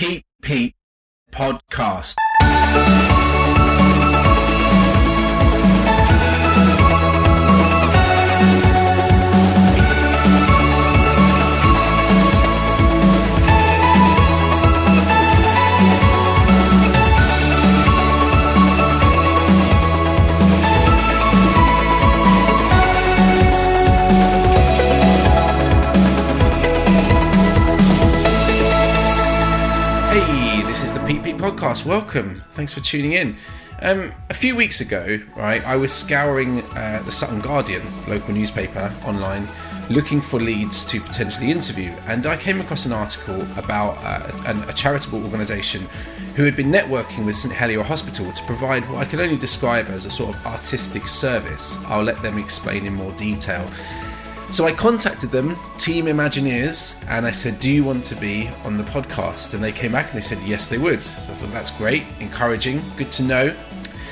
PP Podcast. PP Podcast. Welcome. Thanks for tuning in. A few weeks ago, right, I was scouring the Sutton Guardian, local newspaper, online, looking for leads to potentially interview, and I came across an article about a charitable organisation who had been networking with St Helier Hospital to provide what I can only describe as a sort of artistic service. I'll let them explain in more detail. So I contacted them, Team Imagineers, and I said, do you want to be on the podcast? And they came back and they said, yes, they would. So I thought, that's great, encouraging, good to know.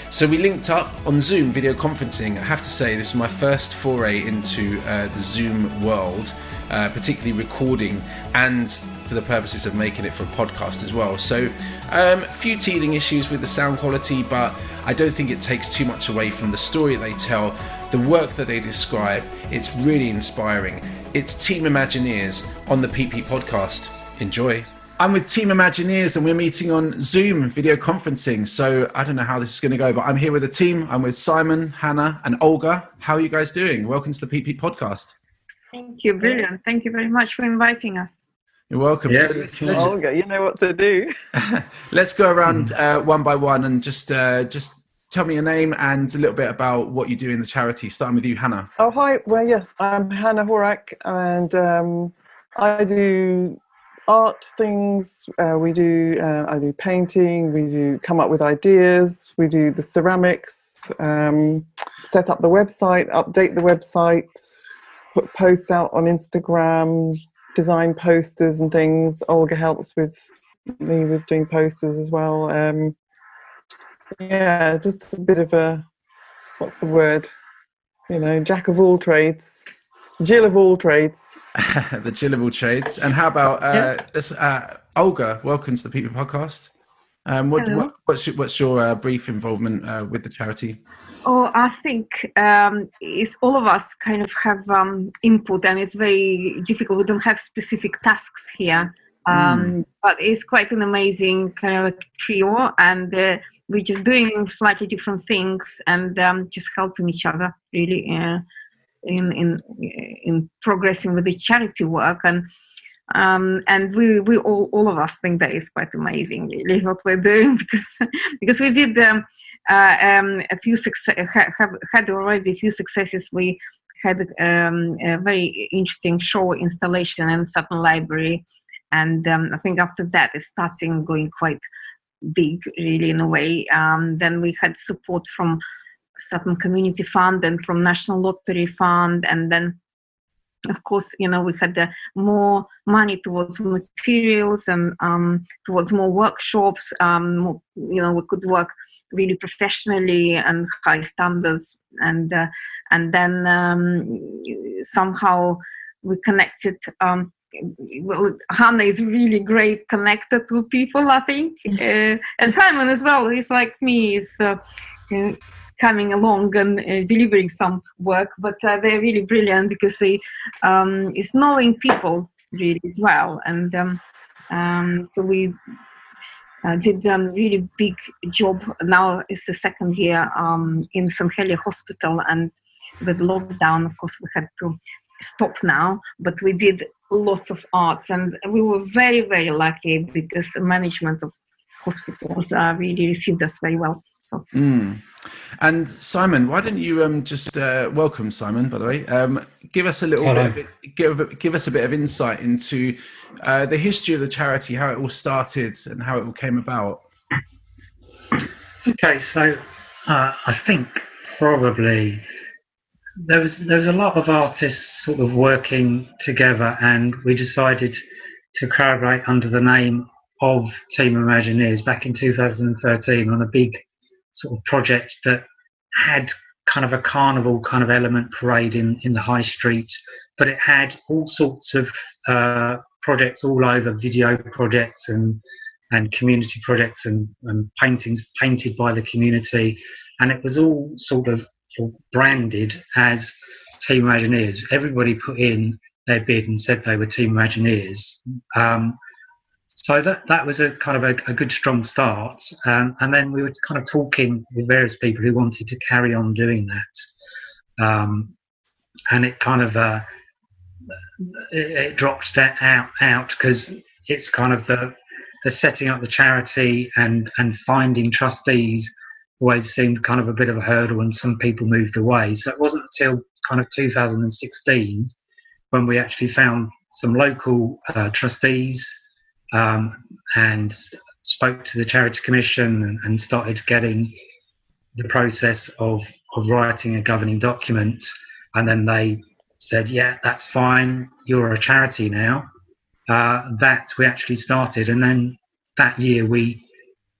So we linked up on Zoom video conferencing. I have to say, this is my first foray into the Zoom world, particularly recording and for the purposes of making it for a podcast as well. So a few teething issues with the sound quality, but I don't think it takes too much away from the story they tell, the work that they describe. It's really inspiring. It's Team Imagineers on the PP Podcast. Enjoy. I'm with Team Imagineers and we're meeting on Zoom video conferencing. So I don't know how this is going to go, but I'm here with the team. I'm with Simon, Hannah and Olga. How are you guys doing? Welcome to the PP Podcast. Thank you. Brilliant. Thank you very much for inviting us. You're welcome. Yeah, So Olga, you know what to do. Let's go around one by one and just tell me your name and a little bit about what you do in the charity. Starting with you, Hannah. Oh, hi. Well, yeah, I'm Hannah Horak, and I do art things. I do painting. We do come up with ideas. We do the ceramics, set up the website, update the website, put posts out on Instagram, design posters and things. Olga helps me with doing posters as well. Yeah, just a bit of a, what's the word? You know, jack of all trades, Jill of all trades. The Jill of all trades. And how about Olga? Welcome to the People Podcast. What's your brief involvement with the charity? Oh, I think it's all of us kind of have input, and it's very difficult. We don't have specific tasks here, but it's quite an amazing kind of a trio, and we're just doing slightly different things and just helping each other really in progressing with the charity work, and we all of us think that is quite amazing really what we're doing, because we did a few had already a few successes. We had a very interesting show installation in Sutton Library, and I think after that it started going quite big really in a way. Then we had support from Sutton Community Fund and from National Lottery Fund, and then of course, you know, we had more money towards materials and towards more workshops. You know, we could work really professionally and high standards, and then somehow we connected. Well, Hannah is really great connected with people, I think, and Simon as well. He's like me, is coming along and delivering some work, but they're really brilliant because it's knowing people really as well, and so we did a really big job. Now it's the second year in St Helier Hospital, and with lockdown, of course, we had to stop now, but we did lots of arts, and we were very, very lucky because the management of hospitals really received us very well. So. And Simon, why don't you just welcome Simon, by the way, give us a little give us a bit of insight into the history of the charity, how it all started and how it all came about. Okay, so I think probably there was a lot of artists sort of working together, and we decided to collaborate under the name of Team Imagineers back in 2013 on a big sort of project that had kind of a carnival kind of element parade in the high street, but it had all sorts of projects all over, video projects and and community projects and paintings painted by the community, and it was all sort of branded as Team Imagineers. Everybody put in their bid and said they were Team Imagineers. So that was a kind of a good strong start, and then we were kind of talking with various people who wanted to carry on doing that, and it kind of it dropped that out because it's kind of the setting up the charity and finding trustees always seemed kind of a bit of a hurdle, and some people moved away. So it wasn't until kind of 2016 when we actually found some local trustees and spoke to the Charity Commission and started getting the process of writing a governing document. And then they said, yeah, that's fine, you're a charity now. That we actually started. And then that year we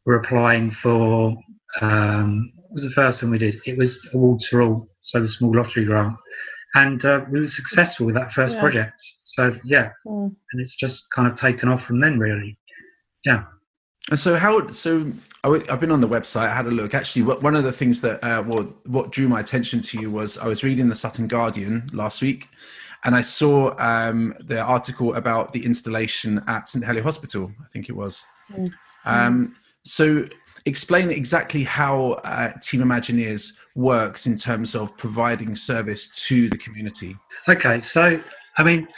were applying for, what was the first one we did? It was Awards for All, so the small lottery grant. And we were successful with that first project. So, and it's just kind of taken off from then, really. Yeah. And so I've been on the website, I had a look. Actually, one of the things that, what drew my attention to you was I was reading the Sutton Guardian last week, and I saw the article about the installation at St Helier Hospital, I think it was. So explain exactly how Team Imagineers works in terms of providing service to the community. Okay, so, I mean,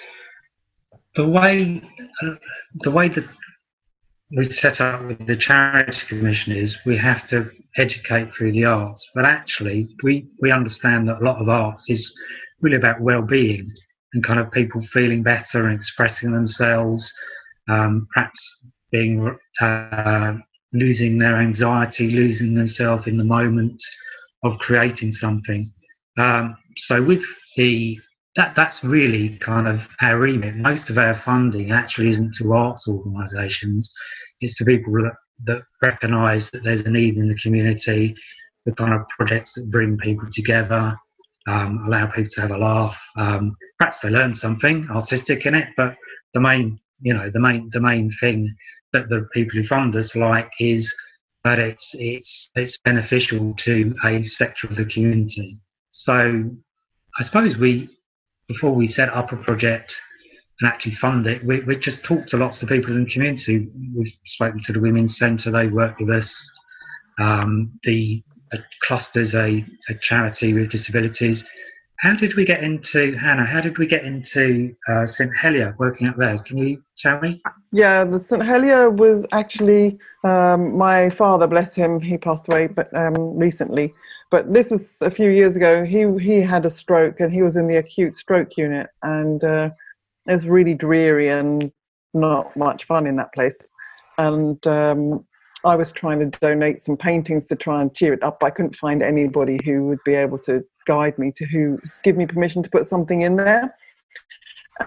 the way that we set up with the Charity Commission is we have to educate through the arts, but actually we understand that a lot of arts is really about well-being and kind of people feeling better and expressing themselves, perhaps being losing their anxiety, losing themselves in the moment of creating something. So with that's really kind of our remit. Most of our funding actually isn't to arts organisations, it's to people that recognise that there's a need in the community, the kind of projects that bring people together, allow people to have a laugh. Perhaps they learn something artistic in it, but the main thing that the people who fund us like is that it's beneficial to a sector of the community. So I suppose before we set up a project and actually fund it, we just talked to lots of people in the community. We've spoken to the Women's Centre, they work with us. The Cluster's a charity with disabilities. How did we get into, Hannah, St Helier, working up there? Can you tell me? Yeah, the St Helier was actually my father, bless him, he passed away recently. But this was a few years ago. He had a stroke and he was in the acute stroke unit, and it was really dreary and not much fun in that place. And I was trying to donate some paintings to try and cheer it up. I couldn't find anybody who would be able to guide me to give me permission to put something in there.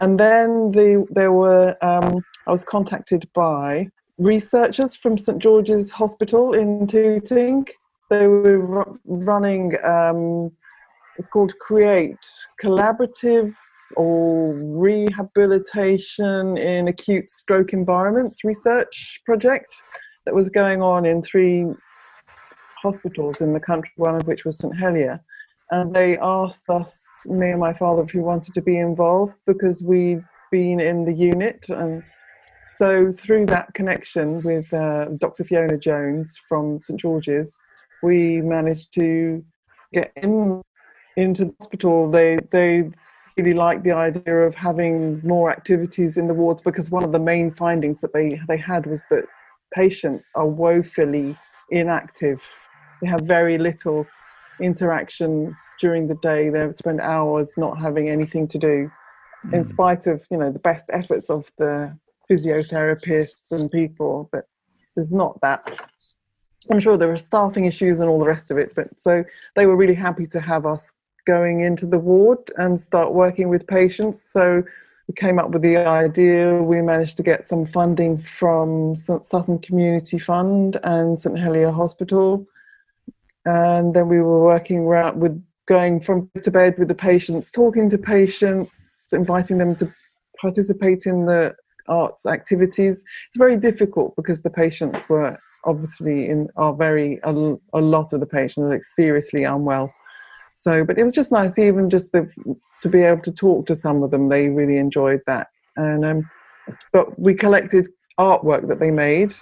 And then I was contacted by researchers from St George's Hospital in Tooting. They were running, it's called Create Collaborative or Rehabilitation in Acute Stroke Environments research project that was going on in 3 hospitals in the country, one of which was St Helier. And they asked us, me and my father, if we wanted to be involved because we'd been in the unit. And so through that connection with Dr. Fiona Jones from St George's, we managed to get into the hospital. They really liked the idea of having more activities in the wards, because one of the main findings that they had was that patients are woefully inactive. They have very little interaction during the day. They spend hours not having anything to do, in spite of the best efforts of the physiotherapists and people. But there's not that. I'm sure there are staffing issues and all the rest of it, but so they were really happy to have us going into the ward and start working with patients. So we came up with the idea. We managed to get some funding from Sutton Community Fund and St Helier Hospital, and then we were working around with going from bed to bed with the patients, talking to patients, inviting them to participate in the arts activities. It's very difficult because the patients were obviously a lot of the patients are like seriously unwell. So, but it was just nice, even just to be able to talk to some of them. They really enjoyed that. And but we collected artwork that they made.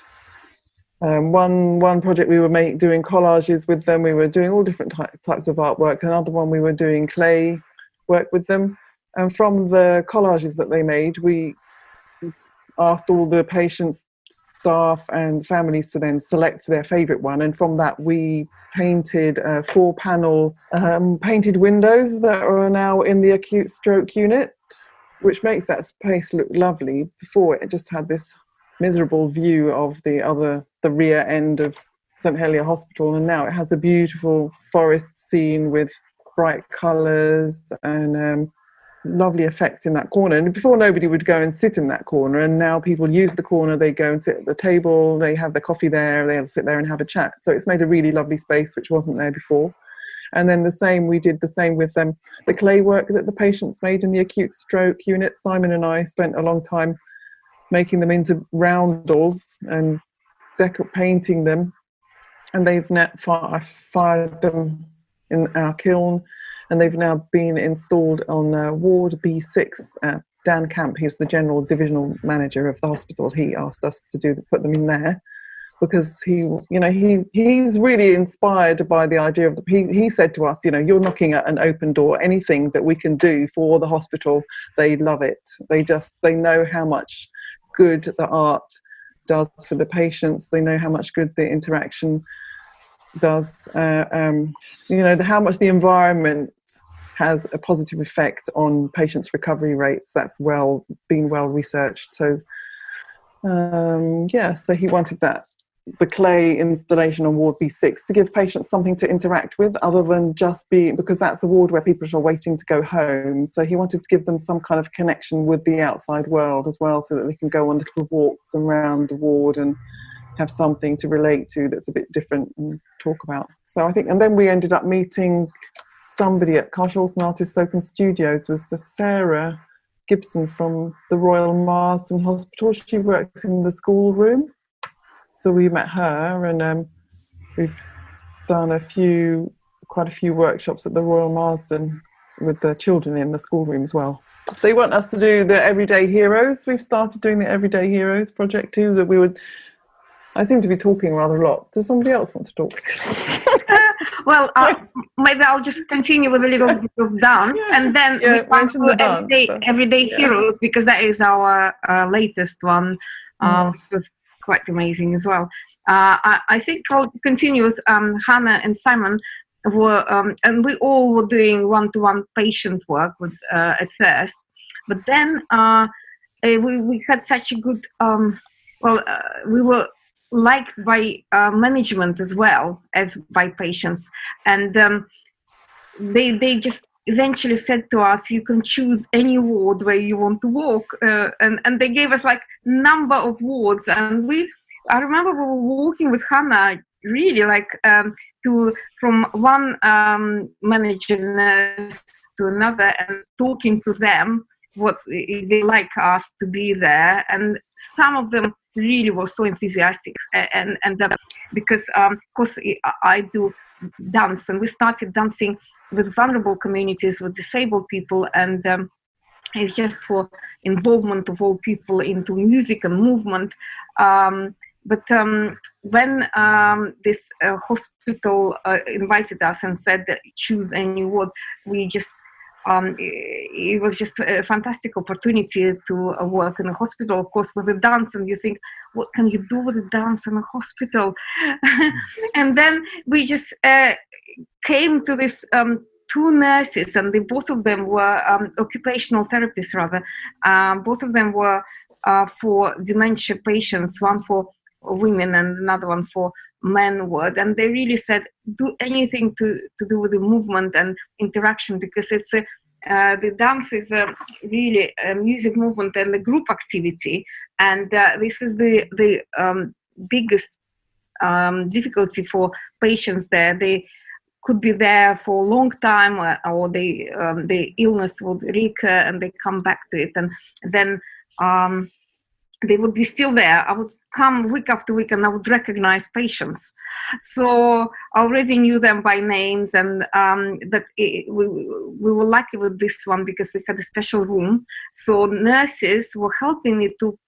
One project we were doing collages with them. We were doing all different types of artwork. Another one we were doing clay work with them. And from the collages that they made, we asked all the patients, staff and families to then select their favourite one. And from that, we painted 4-panel painted windows that are now in the acute stroke unit, which makes that space look lovely. Before, it just had this miserable view of the rear end of St Helier Hospital, and now it has a beautiful forest scene with bright colours and lovely effect in that corner. And before, nobody would go and sit in that corner, and now people use the corner. They go and sit at the table, they have their coffee there, they'll sit there and have a chat. So it's made a really lovely space which wasn't there before. And then we did the same with the clay work that the patients made in the acute stroke unit. Simon and I spent a long time making them into roundels and painting them, and they've now fired them in our kiln, and they've now been installed on Ward B6. Dan Camp, he was the general divisional manager of the hospital. He asked us to put them in there because he's really inspired by the idea of he said to us, you're knocking at an open door. Anything that we can do for the hospital, they love it. They know how much good the art does for the patients. They know how much good the interaction does. How much the environment has a positive effect on patients' recovery rates. That's been well researched. So so he wanted the clay installation on Ward B6 to give patients something to interact with other than just because that's a ward where people are waiting to go home. So he wanted to give them some kind of connection with the outside world as well, so that they can go on little walks around the ward and have something to relate to that's a bit different and talk about. So I think, and then we ended up meeting somebody at Carshalton Artists Open Studios, was Sarah Gibson from the Royal Marsden Hospital. She works in the schoolroom. So we met her, and we've done quite a few workshops at the Royal Marsden with the children in the schoolroom as well. They want us to do the Everyday Heroes. We've started doing the Everyday Heroes project too. I seem to be talking rather a lot. Does somebody else want to talk? Well, maybe I'll just continue with a little bit of dance, and then we come to Everyday Heroes, because that is our latest one, which was quite amazing as well. I think I'll continue with Hannah and Simon were, and we all were doing one-to-one patient work with at first, but then we had such a good, we were liked by management as well as by patients, and they just eventually said to us, you can choose any ward where you want to walk, and they gave us like number of wards, and I remember we were walking with Hannah really like from one manager nurse to another and talking to them what they like us to be there, and some of them really were so enthusiastic, and because of course I do dance, and we started dancing with vulnerable communities, with disabled people, and it's just for involvement of all people into music and movement. But when this hospital invited us and said that choose any ward, we just it was just a fantastic opportunity to work in a hospital, of course, with the dance, and you think, what can you do with the dance in a hospital? And then we just came to this two nurses, and both of them were occupational therapists, rather. Both of them were for dementia patients, one for women and another one for men ward, and they really said do anything to do with the movement and interaction, because it's the dance is really a music movement and a group activity, and this is the biggest difficulty for patients there. They could be there for a long time, or the illness would recur and they come back to it, and then they would be still there. I would come week after week and I would recognize patients. So I already knew them by names, and we were lucky with this one because we had a special room. So nurses were helping me to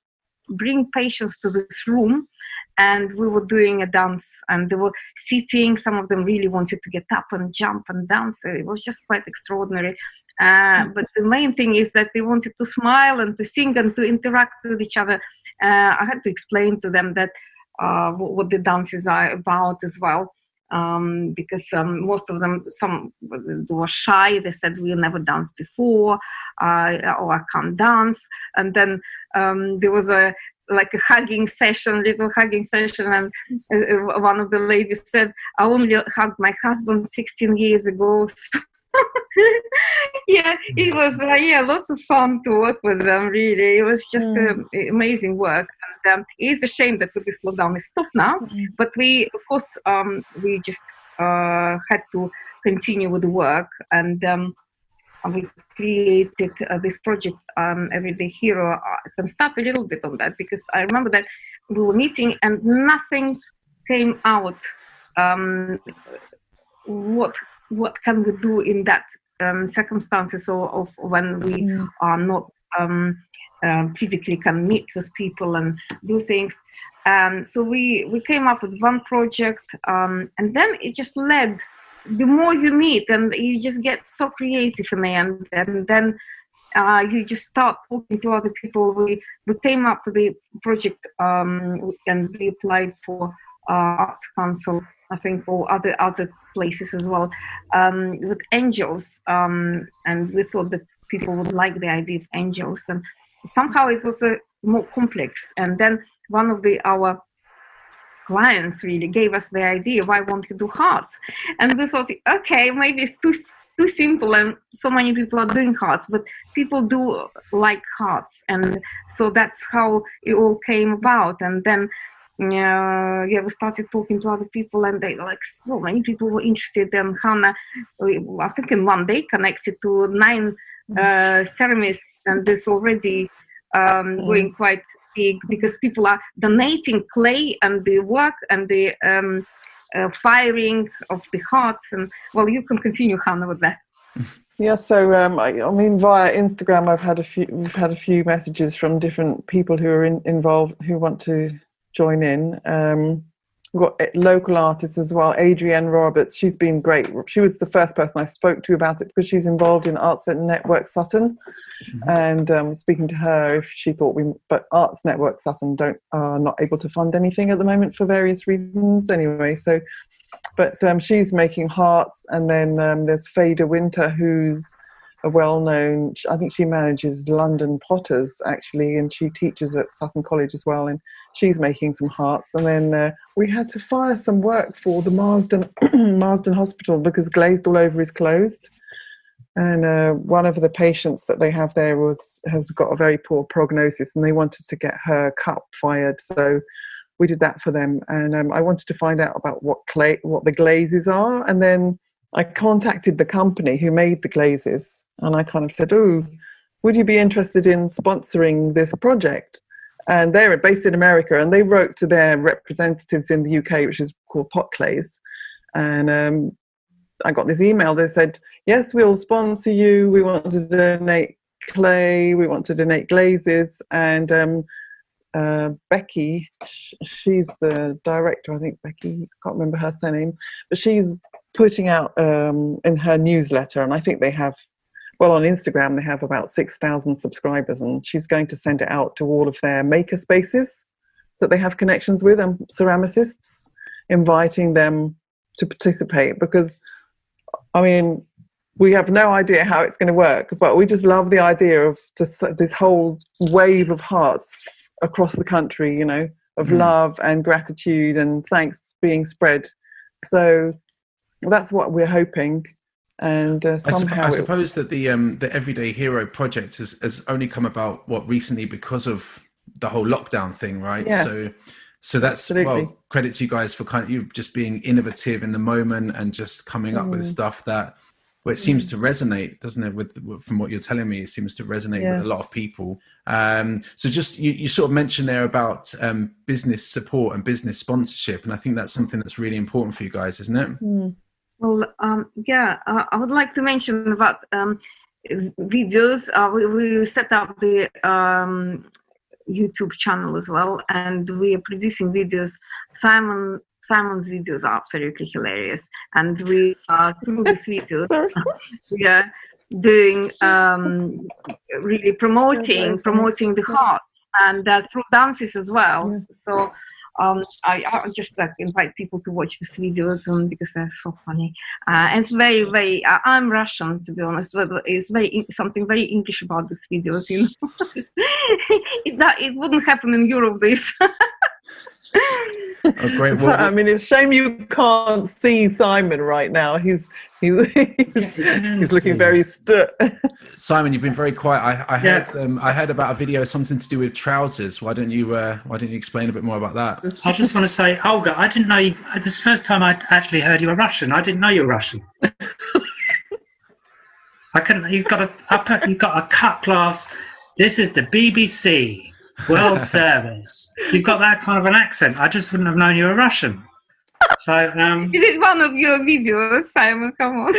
bring patients to this room, and we were doing a dance, and they were sitting. Some of them really wanted to get up and jump and dance. So it was just quite extraordinary. But the main thing is that they wanted to smile and to sing and to interact with each other. I had to explain to them that what the dances are about as well, because most of them, some were shy. They said, "We never danced before," or "I can't dance." And then there was a little hugging session, and one of the ladies said, "I only hugged my husband 16 years ago." Yeah, it was lots of fun to work with them. Really, it was just amazing work. And it's a shame that this lockdown is stopped now, but we, of course, we just had to continue with the work, and we created this project, Everyday Hero. I can start a little bit on that because I remember that we were meeting and nothing came out. What can we do in that circumstances of when we are not physically can meet with people and do things? So we came up with one project, and then it just led. The more you meet, and you just get so creative in the end, and then you just start talking to other people. We came up with the project, and we applied for Arts Council, I think, or other places as well, with angels, and we thought that people would like the idea of angels, and somehow it was more complex. And then one of our clients really gave us the idea, why won't you do hearts? And we thought, okay, maybe it's too simple, and so many people are doing hearts, but people do like hearts, and so that's how it all came about. And then we started talking to other people, and they so many people were interested. And Hannah, I think in one day, connected to 9 ceremonies, and this already going quite big because people are donating clay and the work and the firing of the hearts. And well, you can continue, Hannah, with that. Yeah, so I mean, via Instagram, we've had a few messages from different people who are involved who want to join in. We've got local artists as well. Adrienne Roberts, she's been great. She was the first person I spoke to about it because she's involved in Arts Network Sutton, and speaking to her if she thought but Arts Network Sutton are not able to fund anything at the moment for various reasons. Anyway, so but she's making hearts, and then there's Fader Winter, who's a well-known. I think she manages London Potters actually, and she teaches at Sutton College as well, and she's making some hearts. And then we had to fire some work for the Marsden Hospital because Glazed All Over is closed, and one of the patients that they have there has got a very poor prognosis, and they wanted to get her cup fired, so we did that for them. And I wanted to find out about what the glazes are, and then I contacted the company who made the glazes, and I kind of said, "Oh, would you be interested in sponsoring this project?" And they're based in America, and they wrote to their representatives in the UK, which is called Pot Clays. And I got this email. They said, "Yes, we'll sponsor you. We want to donate clay. We want to donate glazes." And Becky, she's the director, I think Becky, I can't remember her surname, but she's putting out in her newsletter, and I think they have, well, on Instagram they have about 6,000 subscribers, and she's going to send it out to all of their maker spaces that they have connections with, and ceramicists, inviting them to participate, because I mean, we have no idea how it's going to work, but we just love the idea of just this whole wave of hearts across the country, of love and gratitude and thanks being spread. So that's what we're hoping. And somehow I suppose that the Everyday Hero project has only come about recently because of the whole lockdown thing, right? Yeah. So that's Absolutely. Well, credit to you guys for you just being innovative in the moment and just coming up with stuff that well, it seems to resonate, doesn't it? From what you're telling me, it seems to resonate with a lot of people. So just you sort of mentioned there about business support and business sponsorship, and I think that's something that's really important for you guys, isn't it? Well, I would like to mention about videos. We set up the YouTube channel as well, and we are producing videos. Simon's videos are absolutely hilarious, and we through these videos we are doing really promoting the arts, and through dances as well. So I just invite people to watch these videos because they're so funny. And it's very I'm Russian, to be honest, but it's something very English about these videos. You know, it wouldn't happen in Europe. This. Oh, great. Well, I mean, it's a shame you can't see Simon right now. He's looking very stood. Simon, you've been very quiet. I heard about a video, something to do with trousers. Why don't you explain a bit more about that? I just want to say, Olga, I didn't know you. This is the first time I actually heard you were Russian. I didn't know you were Russian. I couldn't. You've got a cut glass. This is the BBC World Service. You've got that kind of an accent. I just wouldn't have known you were Russian. So, is it one of your videos, Simon? Come on.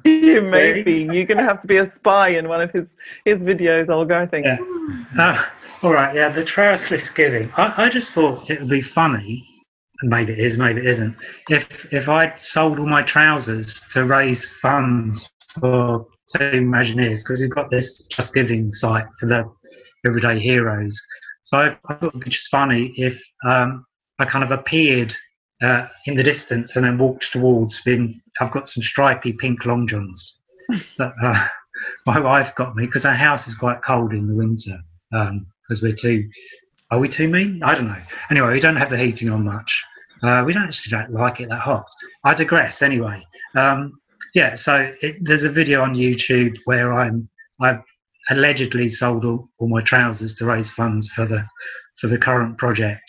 Maybe you're going to have to be a spy in one of his videos, Olga, I think. Yeah. All right. Yeah, the trouserless giving. I just thought it would be funny, and maybe it is, maybe it isn't. If I'd sold all my trousers to raise funds for Team Imagineers, because we've got this Just Giving site for the everyday heroes. So I thought it would be just funny if I kind of appeared in the distance and then walked towards him. I've got some stripy pink long johns that my wife got me because our house is quite cold in the winter because are we too mean? I don't know. Anyway, we don't have the heating on much. We don't like it that hot. I digress anyway. So there's a video on YouTube where I've allegedly sold all my trousers to raise funds for the current project.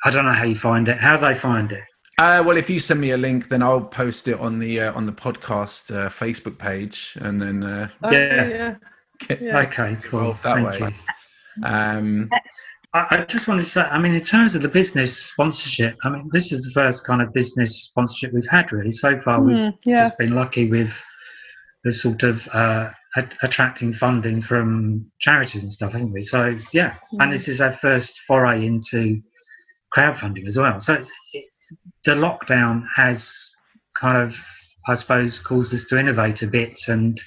I don't know how you find it. How do they find it? Well, if you send me a link, then I'll post it on the podcast Facebook page, and then okay, cool. That way. I just wanted to say, I mean, in terms of the business sponsorship, I mean, this is the first kind of business sponsorship we've had really so far. We've just been lucky with the sort of attracting funding from charities and stuff, haven't we? So and this is our first foray into crowdfunding as well. So the lockdown has kind of, I suppose, caused us to innovate a bit, and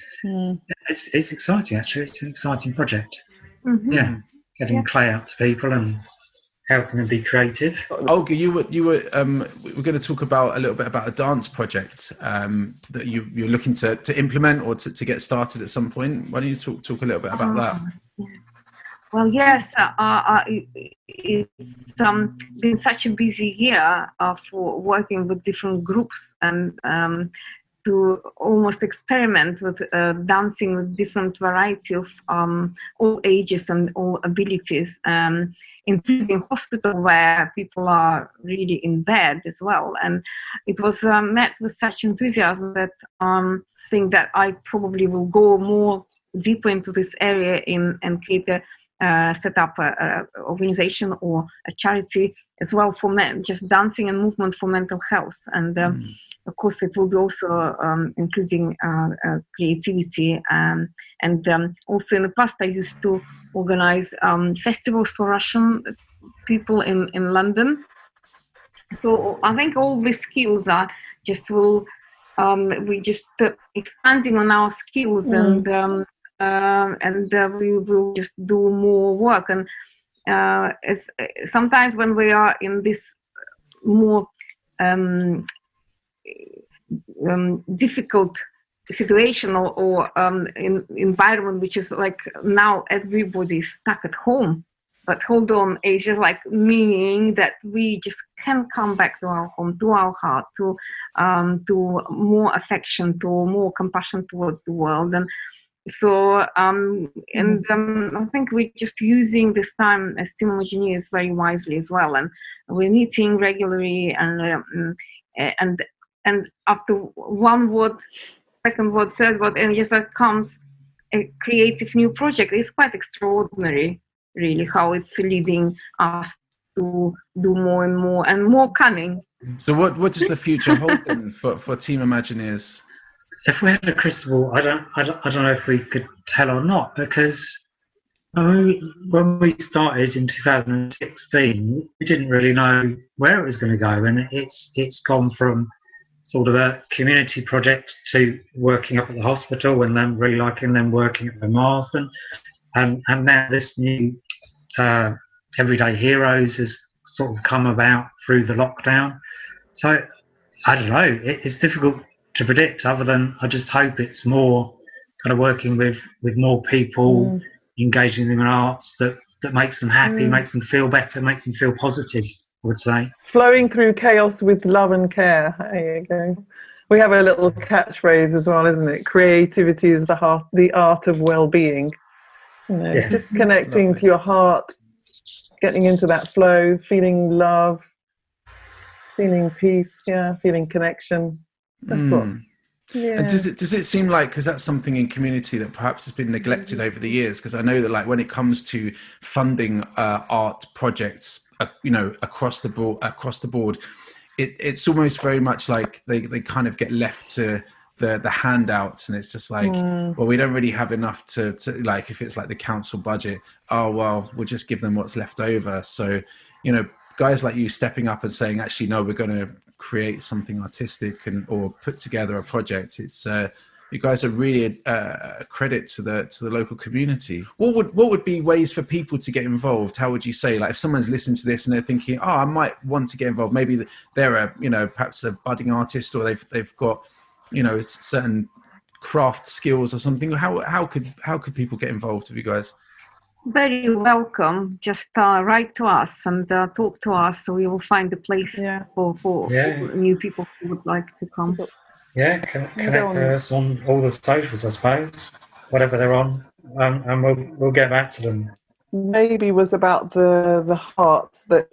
it's exciting actually. It's an exciting project. Getting clay out to people and helping them be creative. Olga, we're going to talk about a little bit about a dance project that you're looking to implement or to get started at some point. Why don't you talk a little bit about that? Well, yes, it's been such a busy year for working with different groups and to almost experiment with dancing with different variety of all ages and all abilities, including hospital where people are really in bed as well. And it was met with such enthusiasm that I think that I probably will go more deeper into this area and create set up a organization or a charity as well for men, just dancing and movement for mental health. And of course, it will be also including creativity. And also in the past, I used to organize festivals for Russian people in London. So I think all these skills are just we just expanding on our skills and we will just do more work. And sometimes when we are in this more difficult situation or environment, which is like now everybody's stuck at home, but hold on, it's just like meaning that we just can come back to our home, to our heart, to more affection, to more compassion towards the world. And so, I think we're just using this time as team engineers very wisely as well, and we're meeting regularly. And after one word second word, third word, and just that comes a creative new project. It's quite extraordinary, really, how it's leading us to do more and more coming. So what does the future hold then for Team Imagineers? If we had a crystal ball, I don't know if we could tell or not, because when we started in 2016, we didn't really know where it was going to go, and it's gone from sort of a community project to working up at the hospital, and then really liking them working at the Marsden, and now this new Everyday Heroes has sort of come about through the lockdown. So I don't know, it's difficult to predict, other than I just hope it's more kind of working with more people, engaging them in arts that makes them happy, makes them feel better, makes them feel positive, I would say. Flowing through chaos with love and care. There you go. We have a little catchphrase as well, isn't it? Creativity is the art of well-being. You know, Yes. just connecting to your heart, getting into that flow, feeling love, feeling peace, feeling connection. That's what. Yeah. And does it seem like, because that's something in community that perhaps has been neglected over the years, because I know that, like, when it comes to funding art projects, across the board, it's almost very much like they kind of get left to the handouts, and it's just like, well, we don't really have enough to like, if it's like the council budget, oh well, we'll just give them what's left over. So, guys like you stepping up and saying, actually, no, we're going to create something artistic or put together a project. It's you guys are really a credit to the local community. What would be ways for people to get involved? How would you say, like, if someone's listening to this and they're thinking, oh, I might want to get involved, maybe they're perhaps a budding artist, or they've got certain craft skills or something, how could people get involved with you guys? Very welcome. Just write to us and talk to us, so we will find a place for new people who would like to come. Yeah, connect with us on all the socials, I suppose, whatever they're on, and we'll get back to them. Maybe was about the hearts, that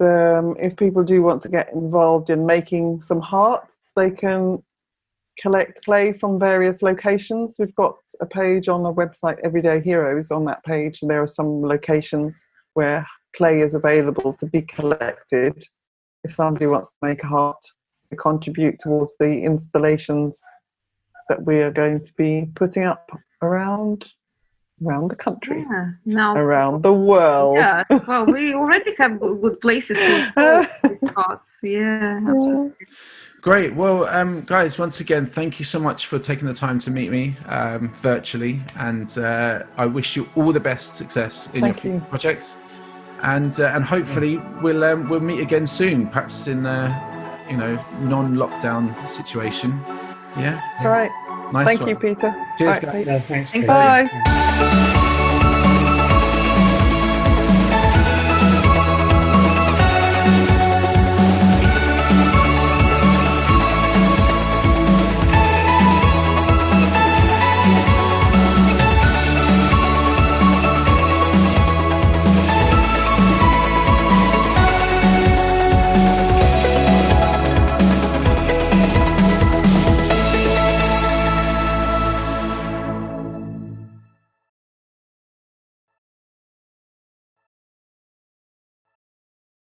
if people do want to get involved in making some hearts, they can collect clay from various locations. We've got a page on the website, Everyday Heroes. On that page, there are some locations where clay is available to be collected if somebody wants to make a heart to contribute towards the installations that we are going to be putting up around the country, around the world. Yeah, well, we already have good places to go. Yeah, absolutely. Great. Well, guys, once again, thank you so much for taking the time to meet me virtually, and I wish you all the best success in your projects, and hopefully we'll meet again soon, perhaps in non-lockdown situation. Yeah. All right. Nice. Thank one. you, Peter. Cheers, right, guys. Yeah, thanks. Bye.